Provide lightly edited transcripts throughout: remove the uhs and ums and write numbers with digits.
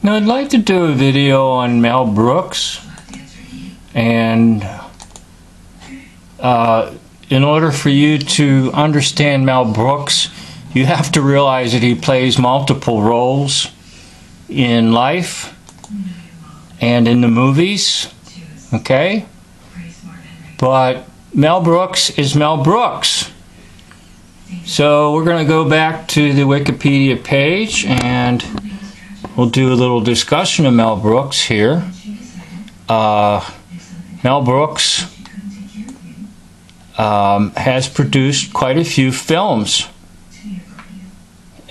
Now, I'd like to do a video on Mel Brooks, and in order for you to understand Mel Brooks, you have to realize that he plays multiple roles in life and in the movies, okay? But Mel Brooks is Mel Brooks. So we're going to go back to the Wikipedia page and we'll do a little discussion of Mel Brooks here. Mel Brooks has produced quite a few films,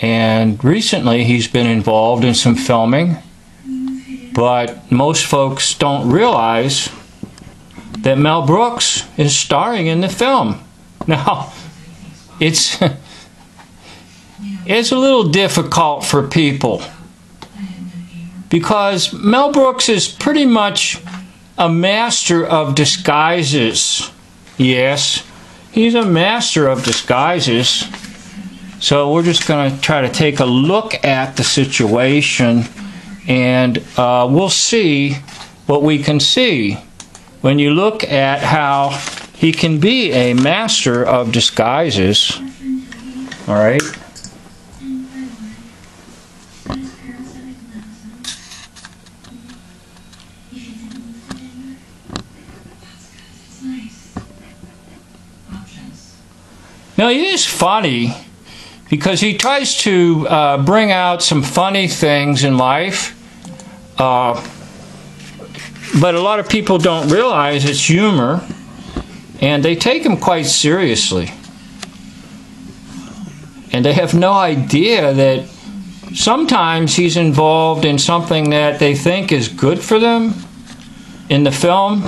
and recently he's been involved in some filming, but most folks don't realize that Mel Brooks is starring in the film. Now, it's a little difficult for people, because Mel Brooks is pretty much a master of disguises. Yes, he's a master of disguises. So we're just going to try to take a look at the situation, and we'll see what we can see when you look at how he can be a master of disguises. All right. Now, it is funny because he tries to bring out some funny things in life, but a lot of people don't realize it's humor, and they take him quite seriously. And they have no idea that sometimes he's involved in something that they think is good for them in the film,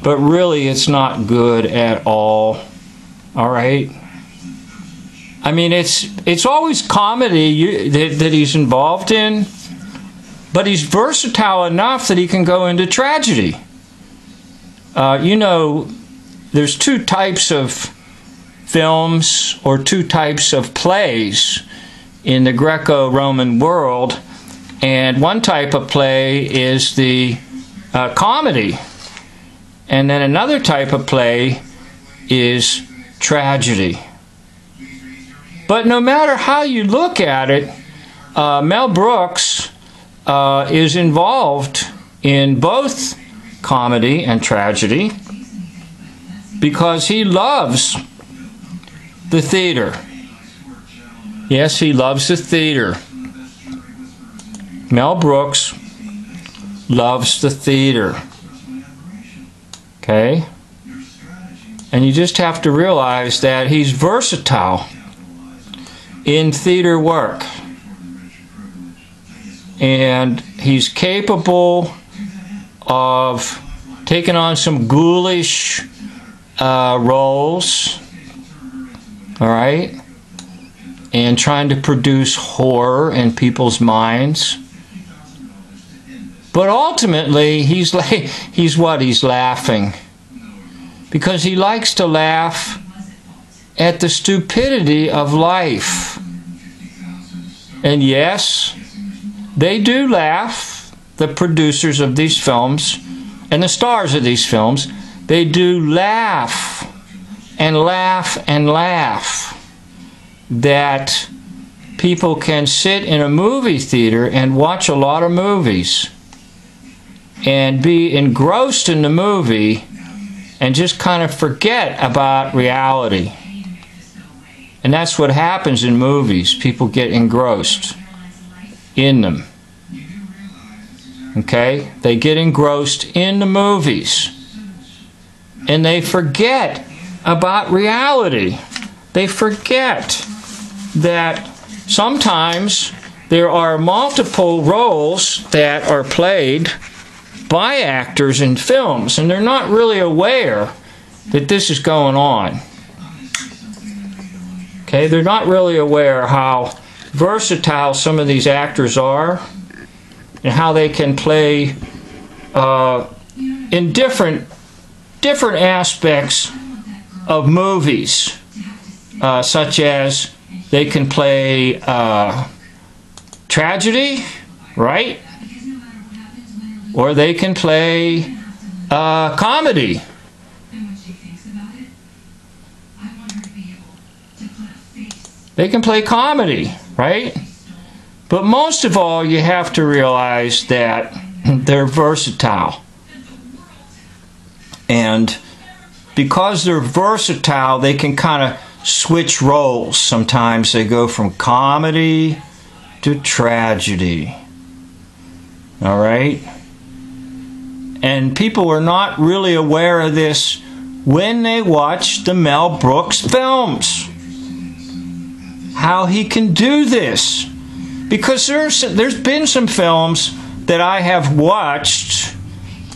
but really it's not good at all. All right? I mean, it's always comedy that he's involved in, but he's versatile enough that he can go into tragedy. You know, there's two types of films or two types of plays in the Greco-Roman world, and one type of play is the comedy, and then another type of play is tragedy. But no matter how you look at it, Mel Brooks is involved in both comedy and tragedy because he loves the theater. Yes, he loves the theater. Mel Brooks loves the theater. Okay? And you just have to realize that he's versatile in theater work. And he's capable of taking on some ghoulish roles, all right, and trying to produce horror in people's minds. But ultimately, he's laughing. Because he likes to laugh at the stupidity of life. And yes, they do laugh, the producers of these films and the stars of these films. They do laugh and laugh and laugh that people can sit in a movie theater and watch a lot of movies and be engrossed in the movie and just kind of forget about reality. And that's what happens in movies. People get engrossed in them. Okay? They get engrossed in the movies. And they forget about reality. They forget that sometimes there are multiple roles that are played by actors in films, and they're not really aware that this is going on. Okay, they're not really aware how versatile some of these actors are and how they can play in different aspects of movies, such as they can play tragedy, right? Or they can play comedy. They can play comedy, right? But most of all, you have to realize that they're versatile. And because they're versatile, they can kind of switch roles. Sometimes they go from comedy to tragedy. All right? And people are not really aware of this when they watch the Mel Brooks films. How he can do this. Because there's been some films that I have watched,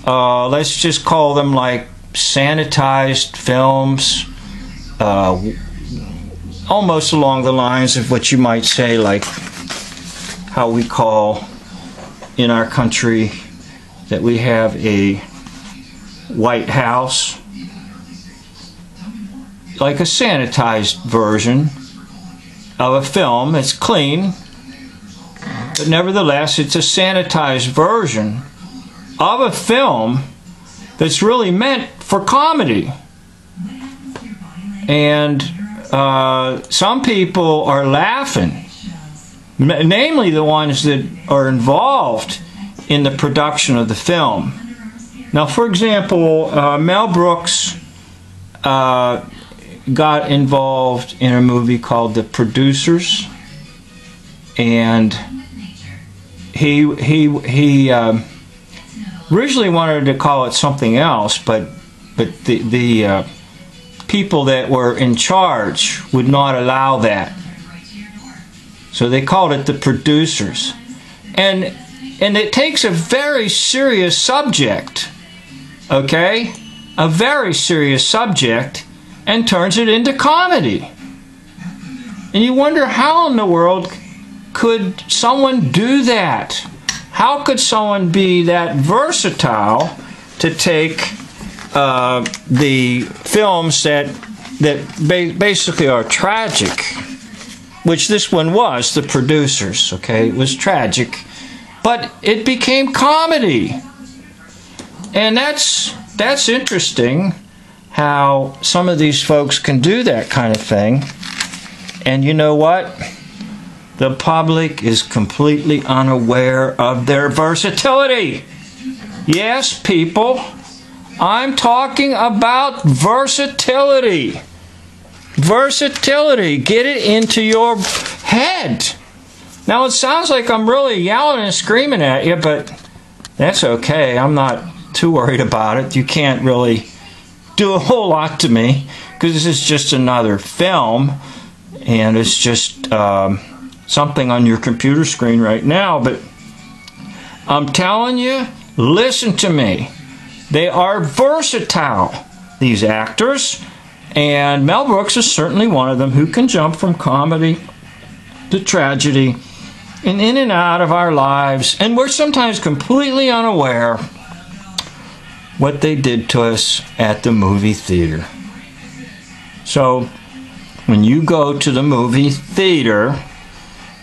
let's just call them like sanitized films, almost along the lines of what you might say, like how we call in our country that we have a White House, like a sanitized version of a film. It's clean, but nevertheless it's a sanitized version of a film that's really meant for comedy. And some people are laughing, namely the ones that are involved in the production of the film. Now, for example, Mel Brooks got involved in a movie called The Producers, and he originally wanted to call it something else, but the people that were in charge would not allow that, so they called it The Producers. And it takes a very serious subject, okay, a very serious subject, and turns it into comedy. And you wonder, how in the world could someone do that? How could someone be that versatile to take the films that basically are tragic, which this one was, The Producers, okay? It was tragic, but it became comedy. And that's interesting, how some of these folks can do that kind of thing. And you know what? The public is completely unaware of their versatility. Yes, people, I'm talking about versatility. Versatility. Get it into your head. Now, it sounds like I'm really yelling and screaming at you, but that's okay. I'm not too worried about it. You can't really do a whole lot to me, because this is just another film, and it's just something on your computer screen right now. But I'm telling you, listen to me. They are versatile, these actors, and Mel Brooks is certainly one of them, who can jump from comedy to tragedy and in and out of our lives, and we're sometimes completely unaware what they did to us at the movie theater. So when you go to the movie theater,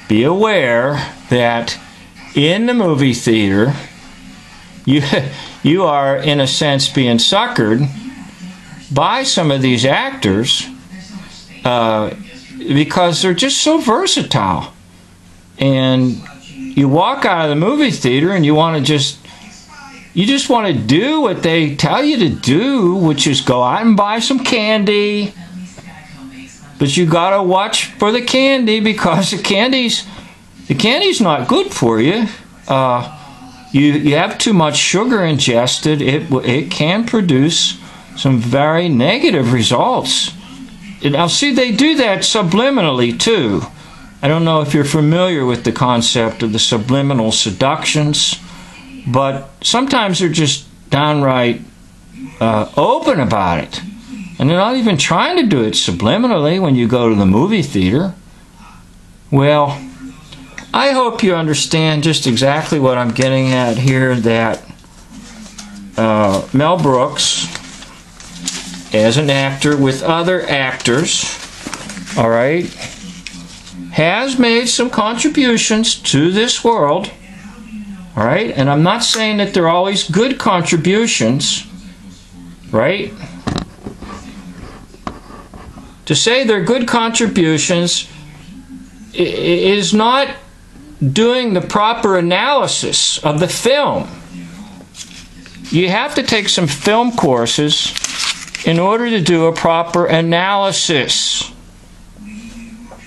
be aware that in the movie theater you are in a sense being suckered by some of these actors because they're just so versatile. And you walk out of the movie theater and you just want to do what they tell you to do, which is go out and buy some candy. But you gotta watch for the candy, because the candy's not good for you. You have too much sugar ingested. It can produce some very negative results. Now, see, they do that subliminally too. I don't know if you're familiar with the concept of the subliminal seductions, but sometimes they're just downright open about it. And they're not even trying to do it subliminally when you go to the movie theater. Well, I hope you understand just exactly what I'm getting at here, that Mel Brooks, as an actor with other actors, all right, has made some contributions to this world, All right? And I'm not saying that they're always good contributions, right? To say they're good contributions is not doing the proper analysis of the film. You have to take some film courses in order to do a proper analysis.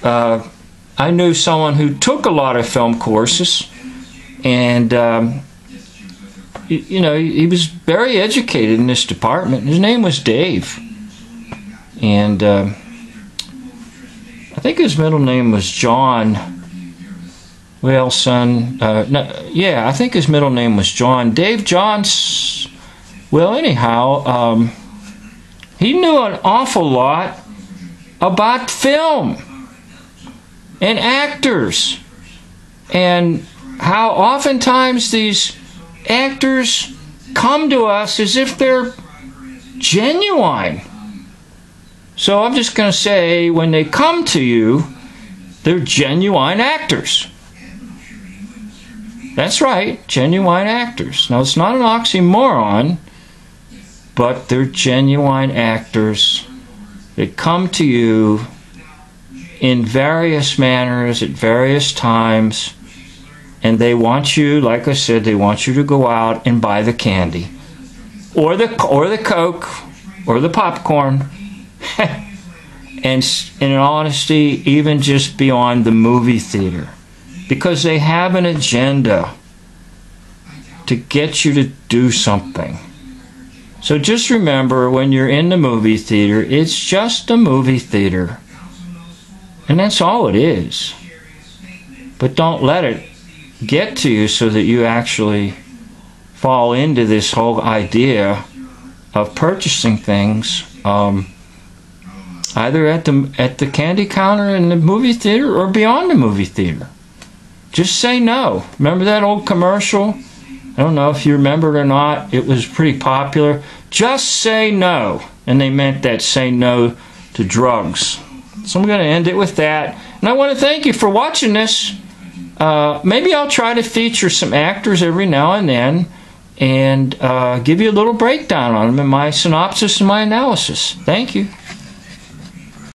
I knew someone who took a lot of film courses, and you know, he was very educated in this department. His name was Dave, and I think his middle name was John. Well, son, no, yeah, I think his middle name was John. Dave Johns. Well, anyhow, he knew an awful lot about film and actors, and how oftentimes these actors come to us as if they're genuine. So I'm just going to say, when they come to you, they're genuine actors. That's right, genuine actors. Now, it's not an oxymoron, but they're genuine actors that come to you in various manners at various times, and they want you, like I said, they want you to go out and buy the candy, or the Coke, or the popcorn, and in honesty, even just beyond the movie theater, because they have an agenda to get you to do something. So just remember, when you're in the movie theater, it's just a movie theater. And that's all it is. But don't let it get to you so that you actually fall into this whole idea of purchasing things either at the candy counter in the movie theater or beyond the movie theater. Just say no. Remember that old commercial? I don't know if you remember it or not. It was pretty popular. Just say no. And they meant that, say no to drugs. So I'm going to end it with that. And I want to thank you for watching this. Maybe I'll try to feature some actors every now and then and give you a little breakdown on them in my synopsis and my analysis. Thank you.